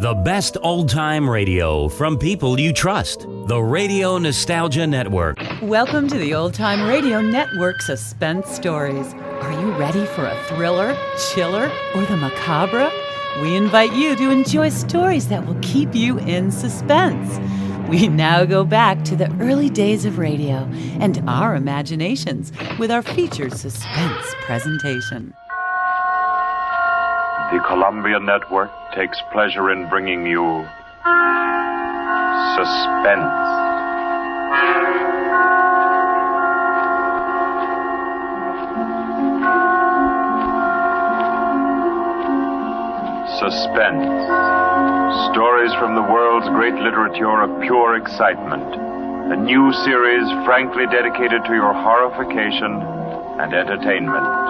The best old-time radio from people you trust. The Radio Nostalgia Network. Welcome to the Old Time Radio Network Suspense Stories. Are you ready for a thriller, chiller, or the macabre? We invite you to enjoy stories that will keep you in suspense. We now go back to the early days of radio and our imaginations with our featured suspense presentation. The Columbia Network takes pleasure in bringing you Suspense. Suspense. Stories from the world's great literature of pure excitement. A new series frankly dedicated to your horrification and entertainment.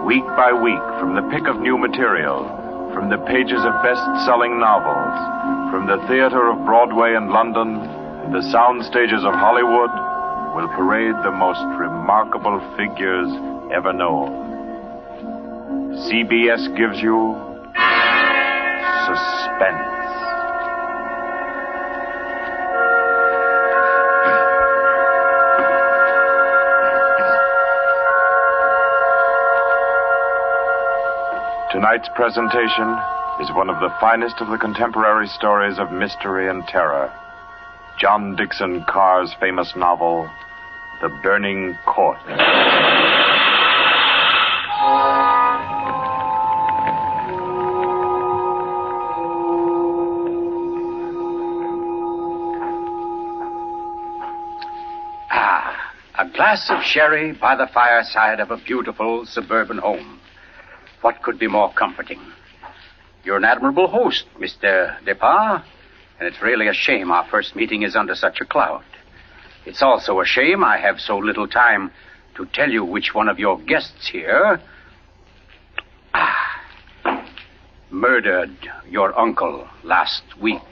Week by week, from the pick of new material, from the pages of best-selling novels, from the theater of Broadway and London, and the sound stages of Hollywood, will parade the most remarkable figures ever known. CBS gives you Suspense. Tonight's presentation is one of the finest of the contemporary stories of mystery and terror. John Dickson Carr's famous novel, The Burning Court. A glass of sherry by the fireside of a beautiful suburban home. What could be more comforting? You're an admirable host, Mr. Depard, and it's really a shame our first meeting is under such a cloud. It's also a shame I have so little time to tell you which one of your guests here murdered your uncle last week.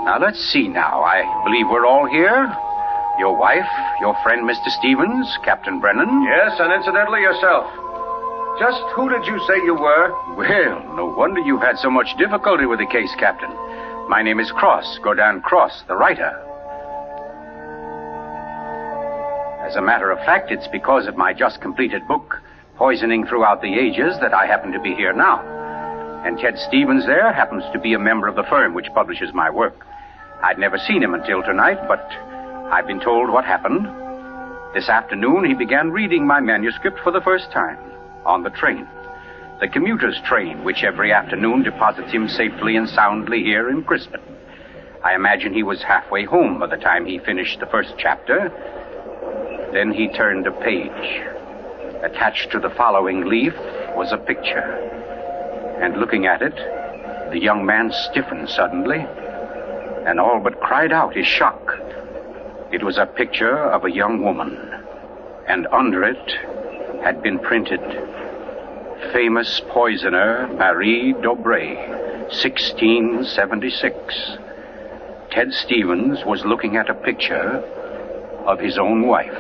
Now, let's see now. I believe we're all here. Your wife, your friend, Mr. Stevens, Captain Brennan. Yes, and incidentally yourself. Just who did you say you were? Well, no wonder you've had so much difficulty with the case, Captain. My name is Cross, Gordon Cross, the writer. As a matter of fact, it's because of my just completed book, Poisoning Throughout the Ages, that I happen to be here now. And Ted Stevens there happens to be a member of the firm which publishes my work. I'd never seen him until tonight, but I've been told what happened. This afternoon, he began reading my manuscript for the first time on the train. The commuter's train, which every afternoon deposits him safely and soundly here in Crispin. I imagine he was halfway home by the time he finished the first chapter. Then he turned a page. Attached to the following leaf was a picture. And looking at it, the young man stiffened suddenly and all but cried out his shock. It was a picture of a young woman, and under it had been printed, Famous Poisoner Marie Dobré, 1676. Ted Stevens was looking at a picture of his own wife.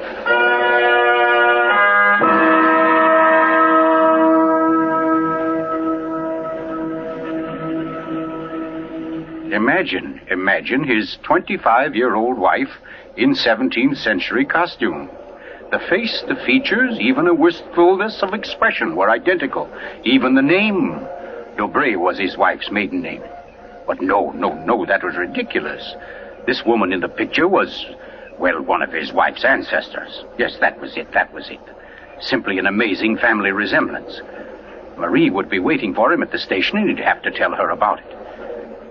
Imagine his 25-year-old wife in 17th century costume. The face, the features, even a wistfulness of expression were identical. Even the name, Dobré, was his wife's maiden name. But no, that was ridiculous. This woman in the picture was, well, one of his wife's ancestors. Yes, that was it. Simply an amazing family resemblance. Marie would be waiting for him at the station, and he'd have to tell her about it.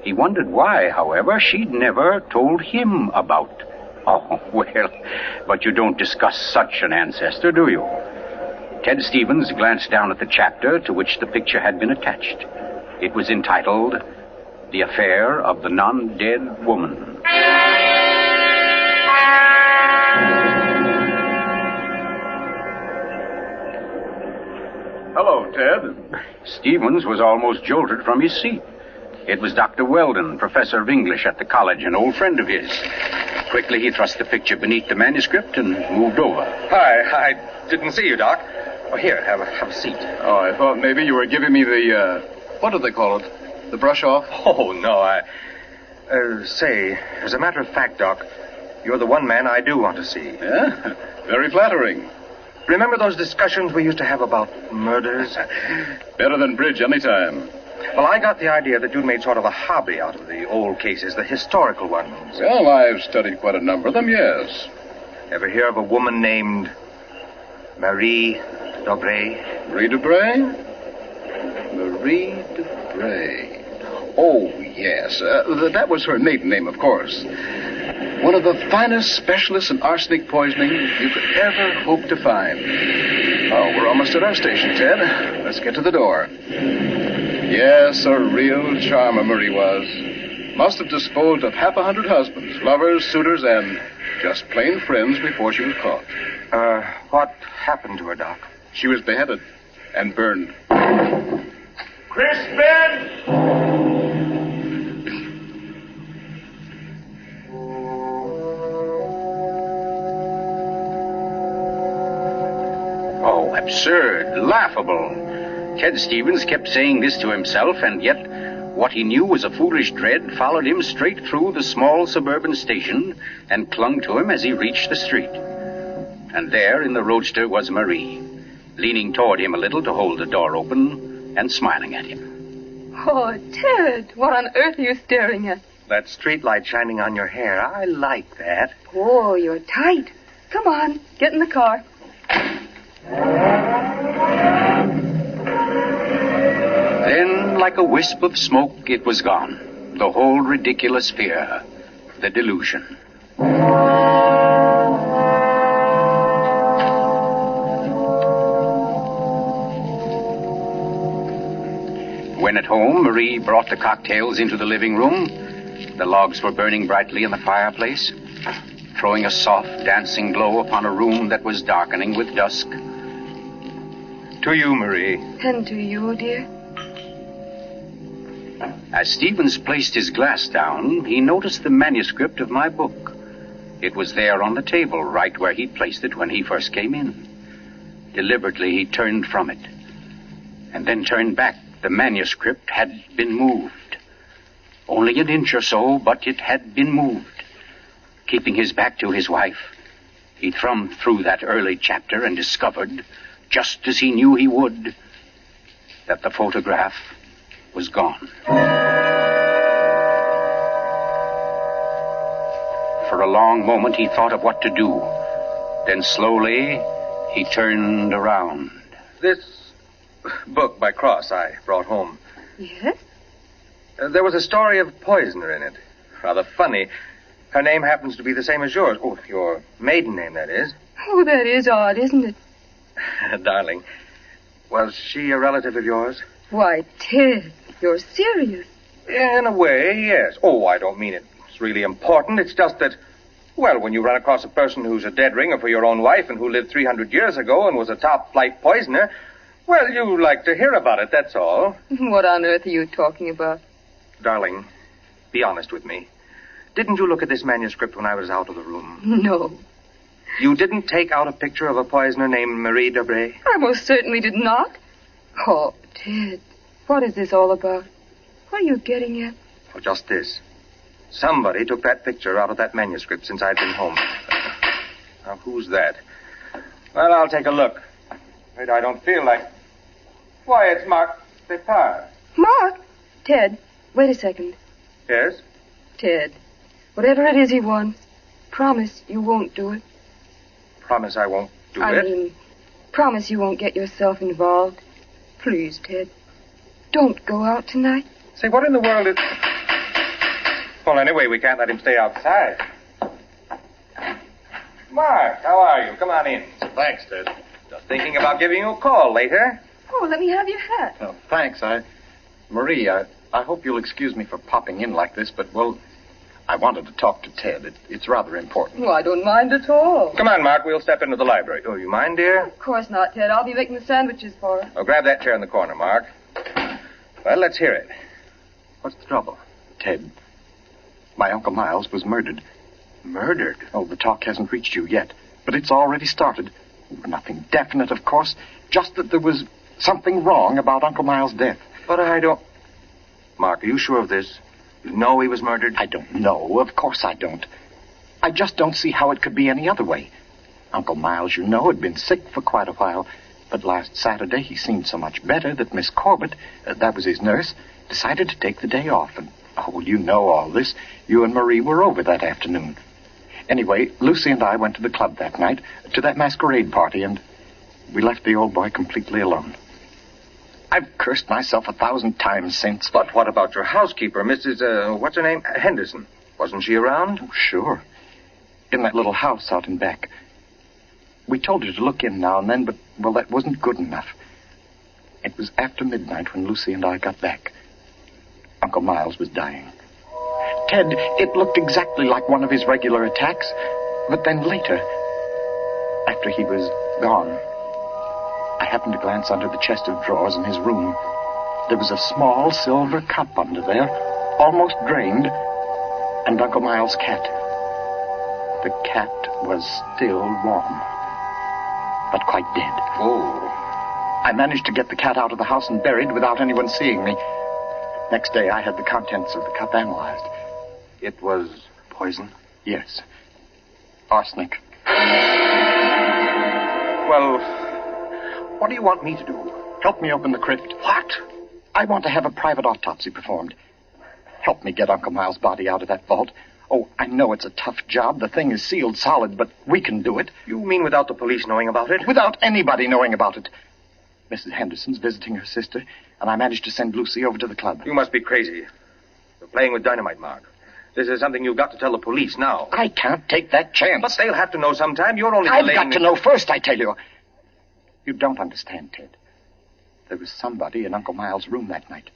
He wondered why, however, she'd never told him about. Oh, well, but you don't discuss such an ancestor, do you? Ted Stevens glanced down at the chapter to which the picture had been attached. It was entitled, The Affair of the Non-Dead Woman. Hello, Ted. Stevens was almost jolted from his seat. It was Dr. Weldon, professor of English at the college, an old friend of his. Quickly, he thrust the picture beneath the manuscript and moved over. Hi, I didn't see you, Doc. Oh, here, have a seat. Oh, I thought maybe you were giving me the, what do they call it? The brush off? Oh, no, say, as a matter of fact, Doc, you're the one man I do want to see. Yeah? Very flattering. Remember those discussions we used to have about murders? Better than bridge anytime. Well, I got the idea that you'd made sort of a hobby out of the old cases, the historical ones. Well, I've studied quite a number of them, yes. Ever hear of a woman named Marie Dobray? Marie Debray? Marie Debray. Oh, yes. That was her maiden name, of course. One of the finest specialists in arsenic poisoning you could ever hope to find. Oh, we're almost at our station, Ted. Let's get to the door. Yes, a real charmer Marie was. Must have disposed of 100 husbands, lovers, suitors, and just plain friends before she was caught. What happened to her, Doc? She was beheaded and burned. Crispin! Oh, absurd, laughable. Ted Stevens kept saying this to himself, and yet what he knew was a foolish dread followed him straight through the small suburban station and clung to him as he reached the street. And there in the roadster was Marie, leaning toward him a little to hold the door open and smiling at him. Oh, Ted, what on earth are you staring at? That streetlight shining on your hair, I like that. Oh, you're tight. Come on, get in the car. Then, like a wisp of smoke, it was gone. The whole ridiculous fear, the delusion. When at home, Marie brought the cocktails into the living room. The logs were burning brightly in the fireplace, throwing a soft, dancing glow upon a room that was darkening with dusk. To you, Marie. And to you, dear. As Stevens placed his glass down, he noticed the manuscript of my book. It was there on the table, right where he'd placed it when he first came in. Deliberately, he turned from it, and then turned back. The manuscript had been moved. Only an inch or so, but it had been moved. Keeping his back to his wife, he thumbed through that early chapter and discovered, just as he knew he would, that the photograph was gone. For a long moment, he thought of what to do. Then slowly, he turned around. This book by Cross I brought home. Yes? There was a story of a poisoner in it. Rather funny. Her name happens to be the same as yours. Oh, your maiden name, that is. Oh, that is odd, isn't it? Darling, was she a relative of yours? Why, Ted, you're serious. In a way, yes. Oh, I don't mean it's really important. It's just that, well, when you run across a person who's a dead ringer for your own wife and who lived 300 years ago and was a top-flight poisoner, well, you like to hear about it, that's all. What on earth are you talking about? Darling, be honest with me. Didn't you look at this manuscript when I was out of the room? No. You didn't take out a picture of a poisoner named Marie Debray? I most certainly did not. Oh, Ted, what is this all about? What are you getting at? Well, just this. Somebody took that picture out of that manuscript since I'd been home. Now, who's that? Well, I'll take a look. Wait, I don't feel like... Why, it's Mark Depard. Mark? Ted, wait a second. Yes? Ted, whatever it is he wants, promise you won't do it. Promise I won't do I it? mean, promise you won't get yourself involved. Please, Ted, don't go out tonight. Say, what in the world is... Well, anyway, we can't let him stay outside. Mark, how are you? Come on in. Thanks, Ted. Just thinking about giving you a call later. Oh, let me have your hat. Oh, thanks. Marie, I hope you'll excuse me for popping in like this, but, well, I wanted to talk to Ted. It's rather important. Oh, I don't mind at all. Come on, Mark, we'll step into the library. Oh, you mind, dear? Of course not, Ted. I'll be making the sandwiches for her. Oh, grab that chair in the corner, Mark. Well, let's hear it. What's the trouble? Ted, my Uncle Miles was murdered. Murdered? Oh, the talk hasn't reached you yet, but it's already started. Nothing definite, of course. Just that there was something wrong about Uncle Miles' death. But I don't... Mark, are you sure of this? You know he was murdered? I don't know. Of course I don't. I just don't see how it could be any other way. Uncle Miles, you know, had been sick for quite a while. But last Saturday he seemed so much better that Miss Corbett, that was his nurse, decided to take the day off. And, oh, you know all this. You and Marie were over that afternoon. Anyway, Lucy and I went to the club that night, to that masquerade party, and we left the old boy completely alone. I've cursed myself 1,000 times since. But what about your housekeeper, Mrs., what's her name? Henderson. Wasn't she around? Oh, sure. In that little house out in back. We told her to look in now and then, but, well, that wasn't good enough. It was after midnight when Lucy and I got back. Uncle Miles was dying. Ted, it looked exactly like one of his regular attacks. But then later, after he was gone, I happened to glance under the chest of drawers in his room. There was a small silver cup under there, almost drained, and Uncle Miles' cat. The cat was still warm, but quite dead. Oh. I managed to get the cat out of the house and buried without anyone seeing me. Next day, I had the contents of the cup analyzed. It was poison? Yes. Arsenic. Well, what do you want me to do? Help me open the crypt. What? I want to have a private autopsy performed. Help me get Uncle Miles' body out of that vault. Oh, I know it's a tough job. The thing is sealed solid, but we can do it. You mean without the police knowing about it? Without anybody knowing about it. Mrs. Henderson's visiting her sister, and I managed to send Lucy over to the club. You must be crazy. You're playing with dynamite, Mark. This is something you've got to tell the police now. I can't take that chance. But they'll have to know sometime. You're only I've delaying... got to know first, I tell you. You don't understand, Ted. There was somebody in Uncle Miles' room that night,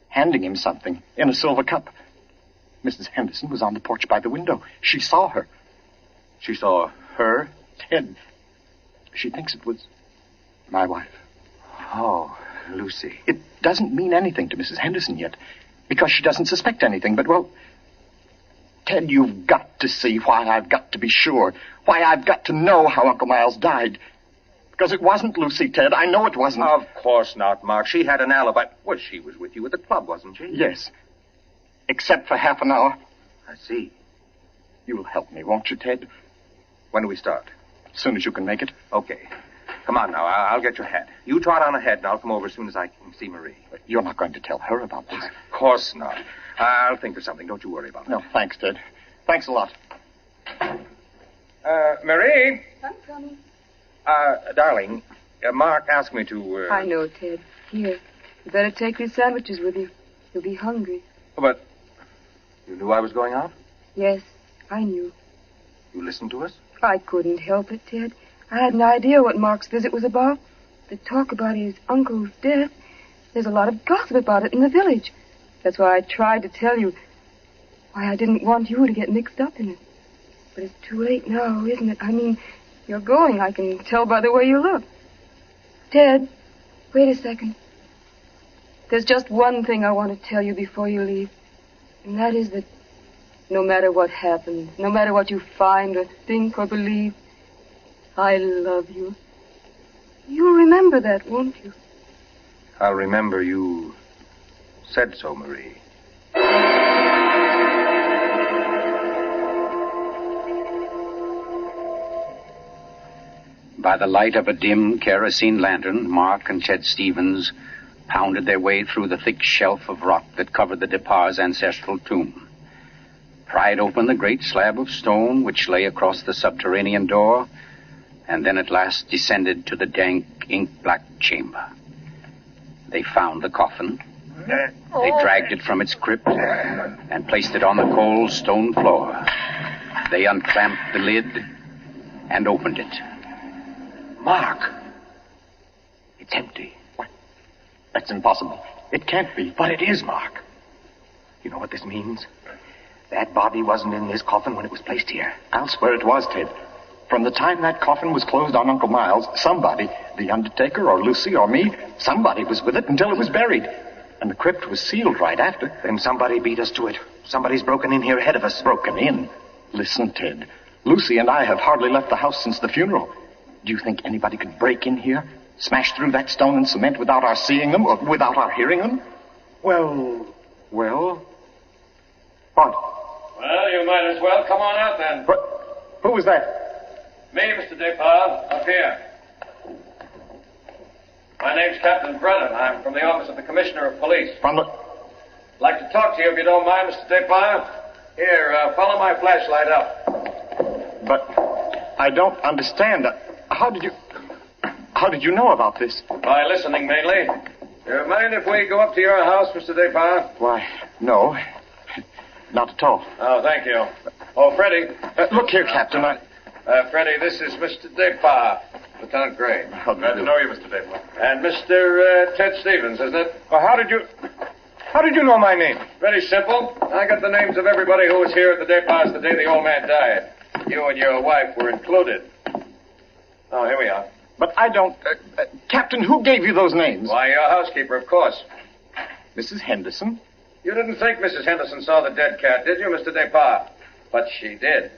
handing him something in a silver cup. Mrs. Henderson was on the porch by the window. She saw her. She saw her? Ted, she thinks it was my wife. Oh, Lucy. It doesn't mean anything to Mrs. Henderson yet, because she doesn't suspect anything, but, well, Ted, you've got to see why I've got to be sure, why I've got to know how Uncle Miles died. Because it wasn't Lucy, Ted. I know it wasn't. Of course not, Mark. She had an alibi. Well, she was with you at the club, wasn't she? Yes. Except for half an hour. I see. You'll help me, won't you, Ted? When do we start? As soon as you can make it. Okay. Come on now. I'll get your hat. You trot on ahead, and I'll come over as soon as I can see Marie. But you're not going to tell her about this. Of course not. I'll think of something. Don't you worry about it. No, thanks, Ted. Thanks a lot. Marie? I'm coming. Darling, Mark asked me to... I know, Ted. Here. You better take these sandwiches with you. You'll be hungry. But you knew I was going out? Yes, I knew. You listened to us? I couldn't help it, Ted. I had an idea what Mark's visit was about. The talk about his uncle's death. There's a lot of gossip about it in the village. That's why I tried to tell you. Why I didn't want you to get mixed up in it. But it's too late now, isn't it? I mean, you're going. I can tell by the way you look. Ted, wait a second. There's just one thing I want to tell you before you leave. And that is that no matter what happens, no matter what you find or think or believe, I love you. You'll remember that, won't you? I'll remember you said so, Marie. By the light of a dim kerosene lantern, Mark and Chet Stevens pounded their way through the thick shelf of rock that covered the Depar's ancestral tomb, pried open the great slab of stone which lay across the subterranean door, and then at last descended to the dank, ink-black chamber. They found the coffin. They dragged it from its crypt and placed it on the cold stone floor. They unclamped the lid and opened it. Mark! It's empty. What? That's impossible. It can't be. But it is, Mark. You know what this means? That body wasn't in this coffin when it was placed here. I'll swear it was, Ted. From the time that coffin was closed on Uncle Miles, somebody, the undertaker or Lucy or me, somebody was with it until it was buried. And the crypt was sealed right after. Then somebody beat us to it. Somebody's broken in here ahead of us. Broken in? Listen, Ted. Lucy and I have hardly left the house since the funeral. Do you think anybody could break in here, smash through that stone and cement without our seeing them or without our hearing them? Well, What? Well, you might as well come on out then. What? Who was that? Me, Mr. Depard, up here. My name's Captain Brennan. I'm from the office of the Commissioner of Police. From the... Like to talk to you if you don't mind, Mr. Depard. Here, follow my flashlight up. But I don't understand. How did you know about this? By listening, mainly. You mind if we go up to your house, Mr. Depard? Why, no. Not at all. Oh, thank you. Oh, Freddie. Look here, Captain. Freddie, this is Mr. Depard, Lieutenant Gray. Glad to know you, Mr. Depard. And Mr. Ted Stevens, isn't it? Well, how did you know my name? Very simple. I got the names of everybody who was here at the Depards the day the old man died. You and your wife were included. Oh, here we are. But I don't... Captain, who gave you those names? Why, your housekeeper, of course. Mrs. Henderson? You didn't think Mrs. Henderson saw the dead cat, did you, Mr. Depard? But she did.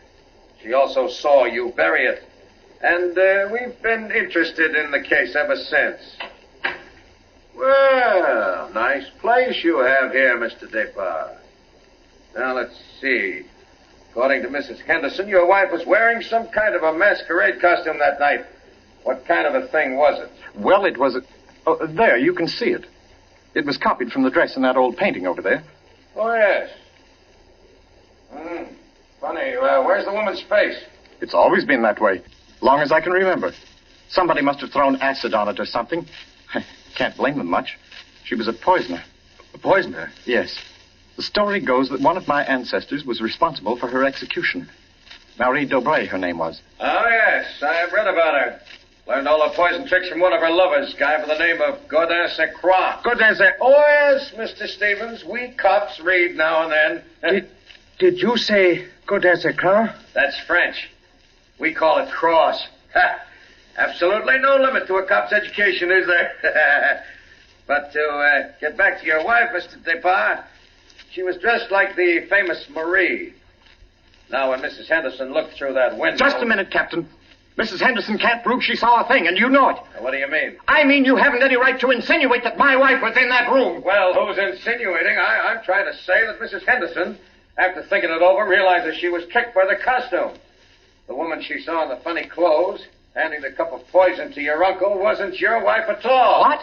She also saw you bury it. And we've been interested in the case ever since. Well, nice place you have here, Mr. Depard. Now, let's see. According to Mrs. Henderson, your wife was wearing some kind of a masquerade costume that night. What kind of a thing was it? Well, it was a... Oh, there, you can see it. It was copied from the dress in that old painting over there. Oh, yes. Funny, where's the woman's face? It's always been that way, long as I can remember. Somebody must have thrown acid on it or something. Can't blame them much. She was a poisoner. A poisoner? Yes. The story goes that one of my ancestors was responsible for her execution. Marie Dobray, her name was. Oh, yes, I've read about her. Learned all the poison tricks from one of her lovers, guy by the name of Godin Secroix. Oh, yes, Mr. Stevens. We cops read now and then. Did you say Godin Secroix? That's French. We call it cross. Absolutely no limit to a cop's education, is there? But to get back to your wife, Mr. Depard, she was dressed like the famous Marie. Now, when Mrs. Henderson looked through that window... Just a minute, Captain. Mrs. Henderson can't prove she saw a thing, and you know it. What do you mean? I mean you haven't any right to insinuate that my wife was in that room. Well, who's insinuating? I'm trying to say that Mrs. Henderson, after thinking it over, realizes she was tricked by the costume. The woman she saw in the funny clothes, handing the cup of poison to your uncle, wasn't your wife at all. What?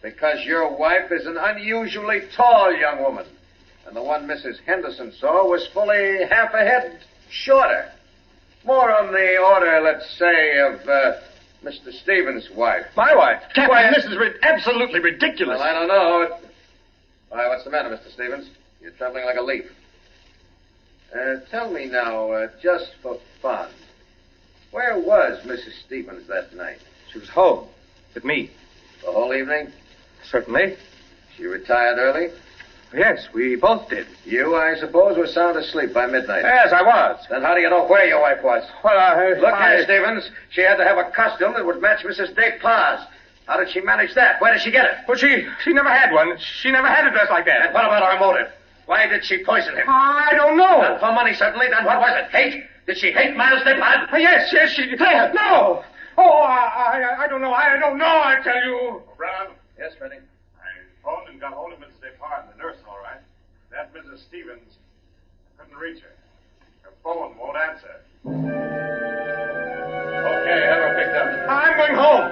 Because your wife is an unusually tall young woman. And the one Mrs. Henderson saw was fully half a head shorter. More on the order, let's say, of Mr. Stevens' wife. My wife? Captain, this is absolutely ridiculous. Well, I don't know. Why, what's the matter, Mr. Stevens? You're trembling like a leaf. Tell me now, just for fun, where was Mrs. Stevens that night? She was home. With me. The whole evening? Certainly. She retired early? Yes, we both did. You, I suppose, were sound asleep by midnight. Yes, I was. Then how do you know where your wife was? Well, Look here, Stevens. She had to have a costume that would match Mrs. Despard's. How did she manage that? Where did she get it? Well, she never had one. She never had a dress like that. And what about her motive? Why did she poison him? I don't know. Not for money, certainly. Then what was it? Hate? Did she hate Miles Despard? Yes, she did. No. Oh, I don't know. I don't know, I tell you. Brown? Yes, Freddie? I phoned and got hold of Mrs. Despard and the nurse, all right. That Mrs. Stevens, I couldn't reach her. Her phone won't answer. Okay, have her picked up. I'm going home.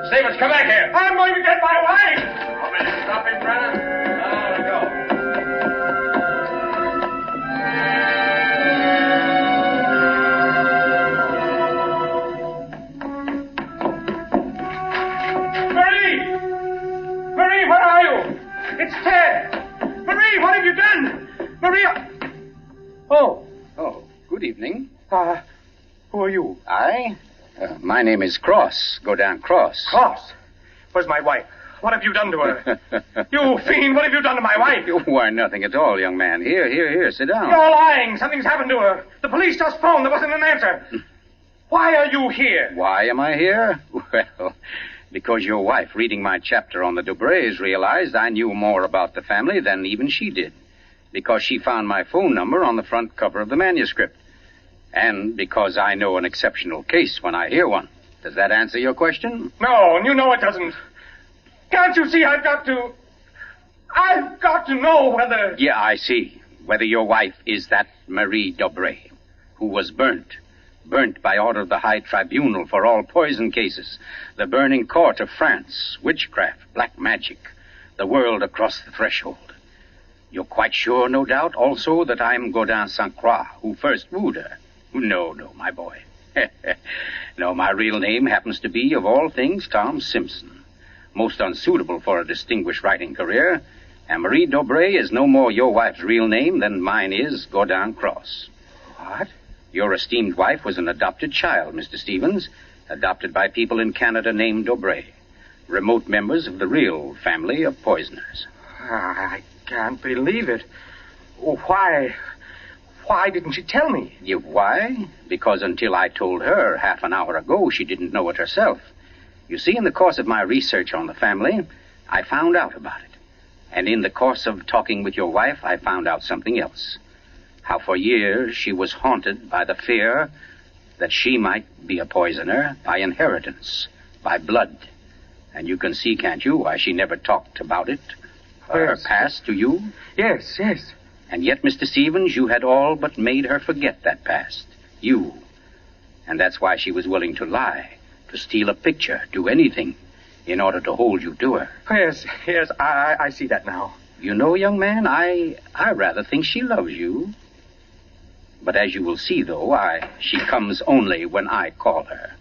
Stevens, come back here. I'm going to get my wife. Want me to stop him, Brennan? No, go. Marie, where are you? It's Ted. Marie, what have you done? Maria. Oh, good evening. Who are you? My name is Cross, Godin Cross. Cross? Where's my wife? What have you done to her? You fiend, what have you done to my wife? Why, nothing at all, young man. Here, sit down. You're lying. Something's happened to her. The police just phoned. There wasn't an answer. Why are you here? Why am I here? Well, because your wife, reading my chapter on the Dobrays, realized I knew more about the family than even she did. Because she found my phone number on the front cover of the manuscript. And because I know an exceptional case when I hear one. Does that answer your question? No, and you know it doesn't. Can't you see I've got to know whether... Yeah, I see. Whether your wife is that Marie Dobré, who was burnt by order of the High Tribunal for all poison cases, the burning court of France, witchcraft, black magic, the world across the threshold. You're quite sure, no doubt, also, that I'm Gaudin St. Croix, who first wooed her. No, my boy. No, my real name happens to be, of all things, Tom Simpson. Most unsuitable for a distinguished writing career. And Marie Dobré is no more your wife's real name than mine is Gaudin Cross. What? Your esteemed wife was an adopted child, Mr. Stevens, adopted by people in Canada named Dobré, remote members of the real family of poisoners. I can't believe it. Why didn't she tell me? Why? Because until I told her half an hour ago, she didn't know it herself. You see, in the course of my research on the family, I found out about it. And in the course of talking with your wife, I found out something else. How for years she was haunted by the fear that she might be a poisoner by inheritance, by blood. And you can see, can't you, why she never talked about it, her past to you? Yes. And yet, Mr. Stevens, you had all but made her forget that past. You. And that's why she was willing to lie, to steal a picture, do anything, in order to hold you to her. Yes, I see that now. You know, young man, I rather think she loves you. But as you will see, though, she comes only when I call her.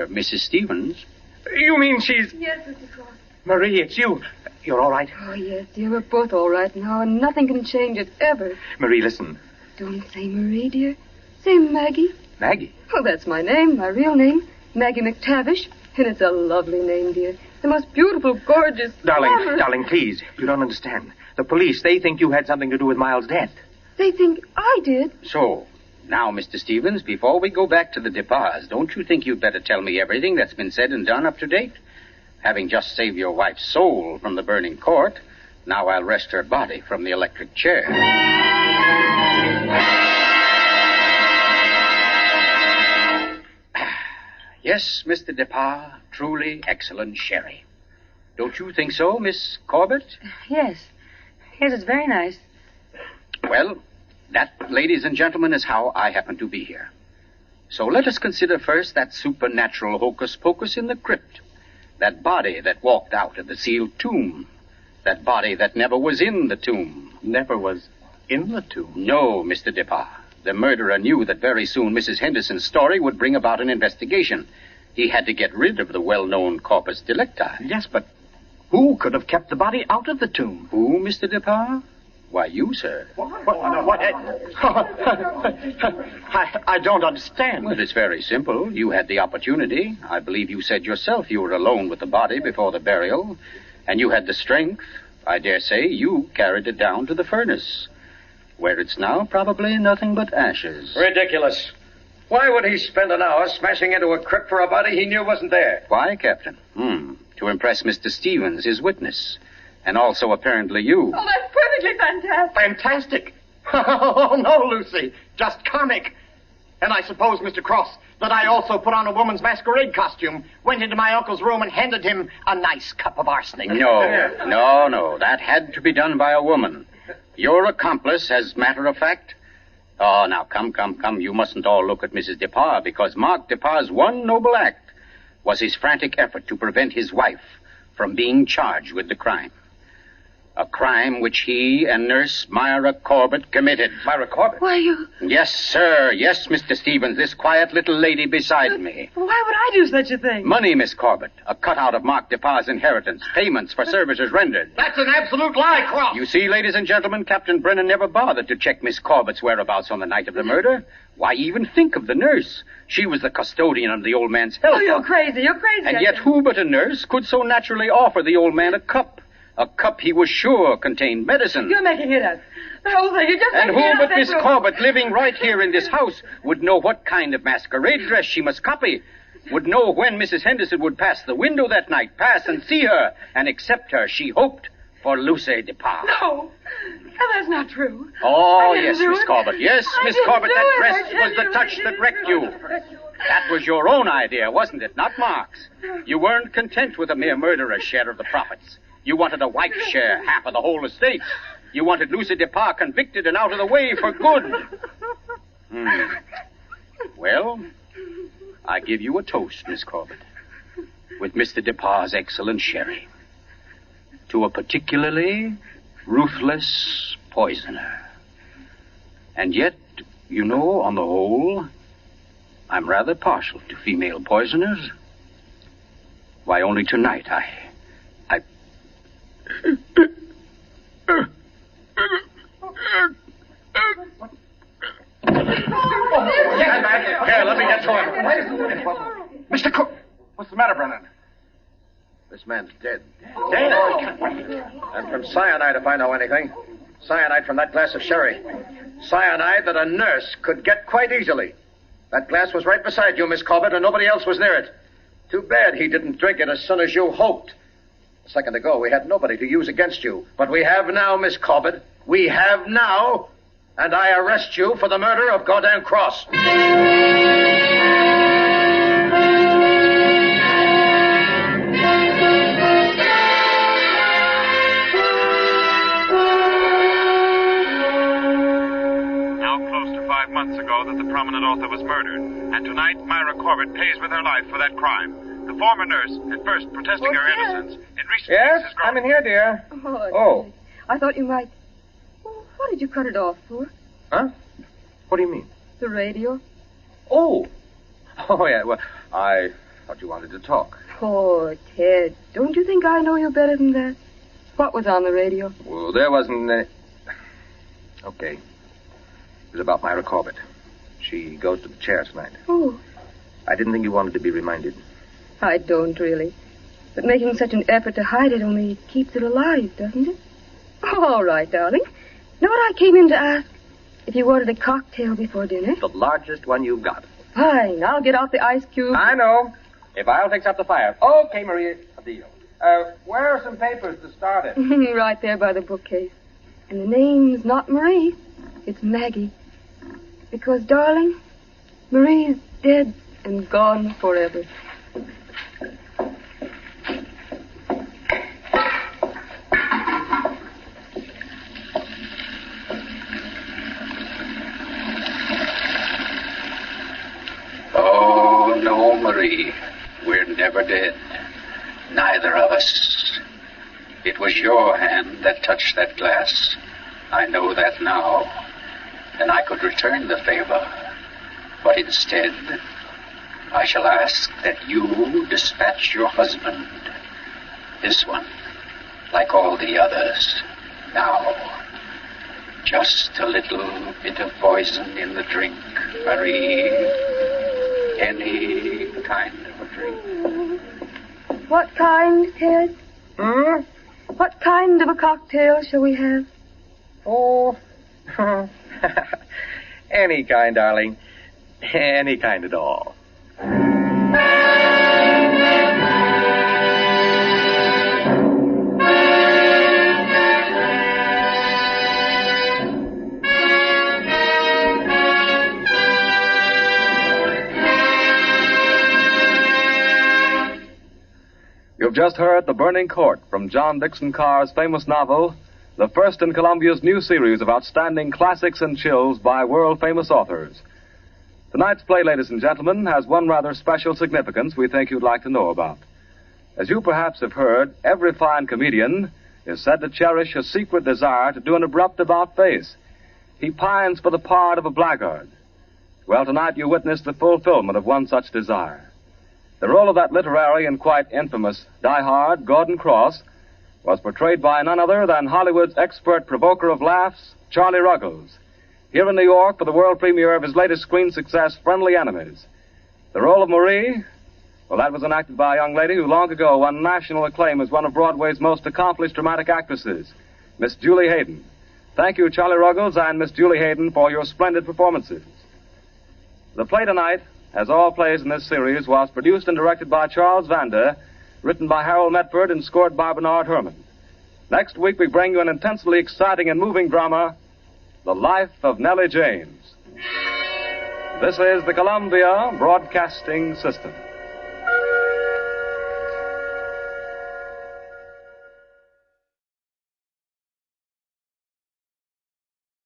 Mrs. Stevens? You mean she's... Yes, Mr. Cross. Marie, it's you. You're all right? Oh, yes, dear. We're both all right now, and nothing can change it, ever. Marie, listen. Don't say Marie, dear. Say Maggie. Maggie? Oh, that's my name, my real name. Maggie McTavish. And it's a lovely name, dear. The most beautiful, gorgeous... Darling, please. You don't understand. The police, they think you had something to do with Miles' death. They think I did. So, now, Mr. Stevens, before we go back to the Depas, don't you think you'd better tell me everything that's been said and done up to date? Having just saved your wife's soul from the burning court, now I'll wrest her body from the electric chair. Yes, Mr. Depas, truly excellent sherry. Don't you think so, Miss Corbett? Yes, it's very nice. Well, that, ladies and gentlemen, is how I happen to be here. So let us consider first that supernatural hocus-pocus in the crypt. That body that walked out of the sealed tomb. That body that never was in the tomb. Never was in the tomb? No, Mr. Depas. The murderer knew that very soon Mrs. Henderson's story would bring about an investigation. He had to get rid of the well-known corpus delicti. Yes, but who could have kept the body out of the tomb? Who, Mr. Depas? Why, you, sir. What? I don't understand. Well, it's very simple. You had the opportunity. I believe you said yourself you were alone with the body before the burial. And you had the strength. I dare say you carried it down to the furnace, where it's now probably nothing but ashes. Ridiculous. Why would he spend an hour smashing into a crypt for a body he knew wasn't there? Why, Captain? To impress Mr. Stevens, his witness. And also, apparently, you. Oh, that's perfectly fantastic. Fantastic? Oh, no, Lucy. Just comic. And I suppose, Mr. Cross, that I also put on a woman's masquerade costume, went into my uncle's room, and handed him a nice cup of arsenic. No. That had to be done by a woman. Your accomplice, as matter of fact. Oh, now, come. You mustn't all look at Mrs. Depas, because Mark Depas' one noble act was his frantic effort to prevent his wife from being charged with the crime. A crime which he and Nurse Myra Corbett committed. Myra Corbett? Why, you... Yes, sir. Yes, Mr. Stevens, this quiet little lady beside me. Why would I do such a thing? Money, Miss Corbett. A cutout of Mark Depas' inheritance. Payments for services rendered. That's an absolute lie, Cross. You see, ladies and gentlemen, Captain Brennan never bothered to check Miss Corbett's whereabouts on the night of the murder. Why even think of the nurse? She was the custodian of the old man's health. Oh, you're crazy. And yet who but a nurse could so naturally offer the old man a cup? A cup he was sure contained medicine. You're making it up. The whole thing, you're just And making it who up. but Miss Corbett, living right here in this house, would know what kind of masquerade dress she must copy, would know when Mrs. Henderson would pass the window that night, pass and see her, and accept her, she hoped, for Lucy Depas. No, that's not true. Oh, I didn't yes, do Miss it. Corbett. Yes, I Miss didn't Corbett, do that it. dress I was the touch that wrecked you. That was your own idea, wasn't it? Not Mark's. You weren't content with a mere murderer's share of the profits. You wanted a wife's share, half of the whole estate. You wanted Lucy DeParr convicted and out of the way for good. Well, I give you a toast, Miss Corbett, with Mr. DeParr's excellent sherry. To a particularly ruthless poisoner. And yet, you know, on the whole, I'm rather partial to female poisoners. Why, only tonight I... Here, let me get to him. Mr. Cook! What's the matter, Brennan? This man's dead. Dead? And from cyanide, if I know anything. Cyanide from that glass of sherry. Cyanide that a nurse could get quite easily. That glass was right beside you, Miss Corbett, and nobody else was near it. Too bad he didn't drink it as soon as you hoped. A second ago, we had nobody to use against you. But we have now, Miss Corbett. We have now. And I arrest you for the murder of Gordon Cross. Months ago that the prominent author was murdered, and tonight Myra Corbett pays with her life for that crime. The former nurse, at first protesting her innocence, in recent Yes, weeks has grown... I'm in here, dear. Oh. I thought you might... Well, what did you cut it off for? Huh? What do you mean? The radio. Oh, yeah, well, I thought you wanted to talk. Oh, Ted, don't you think I know you better than that? What was on the radio? Well, there wasn't any... Okay. It was about Myra Corbett. She goes to the chair tonight. Oh. I didn't think you wanted to be reminded. I don't, really. But making such an effort to hide it only keeps it alive, doesn't it? All right, darling. Know what I came in to ask? If you wanted a cocktail before dinner? The largest one you've got. Fine. I'll get out the ice cube. I know. If I'll fix up the fire. Okay, Maria. A deal. Where are some papers to start it? Right there by the bookcase. And the name's not Marie. It's Maggie. Because, darling, Marie's dead and gone forever. Oh, no, Marie. We're never dead. Neither of us. It was your hand that touched that glass. I know that now. And I could return the favor. But instead, I shall ask that you dispatch your husband. This one, like all the others. Now, just a little bit of poison in the drink, Marie. Any kind of a drink. What kind, Ted? What kind of a cocktail shall we have? Oh, any kind, darling. Any kind at all. You've just heard The Burning Court from John Dixon Carr's famous novel, the first in Columbia's new series of outstanding classics and chills by world-famous authors. Tonight's play, ladies and gentlemen, has one rather special significance we think you'd like to know about. As you perhaps have heard, every fine comedian is said to cherish a secret desire to do an abrupt about-face. He pines for the part of a blackguard. Well, tonight you witness the fulfillment of one such desire. The role of that literary and quite infamous diehard, Gordon Cross, was portrayed by none other than Hollywood's expert provoker of laughs, Charlie Ruggles, here in New York for the world premiere of his latest screen success, Friendly Enemies. The role of Marie, well, that was enacted by a young lady who long ago won national acclaim as one of Broadway's most accomplished dramatic actresses, Miss Julie Hayden. Thank you, Charlie Ruggles and Miss Julie Hayden, for your splendid performances. The play tonight, as all plays in this series, was produced and directed by Charles Vander, written by Harold Medford and scored by Bernard Herrmann. Next week, we bring you an intensely exciting and moving drama, The Life of Nellie James. This is the Columbia Broadcasting System.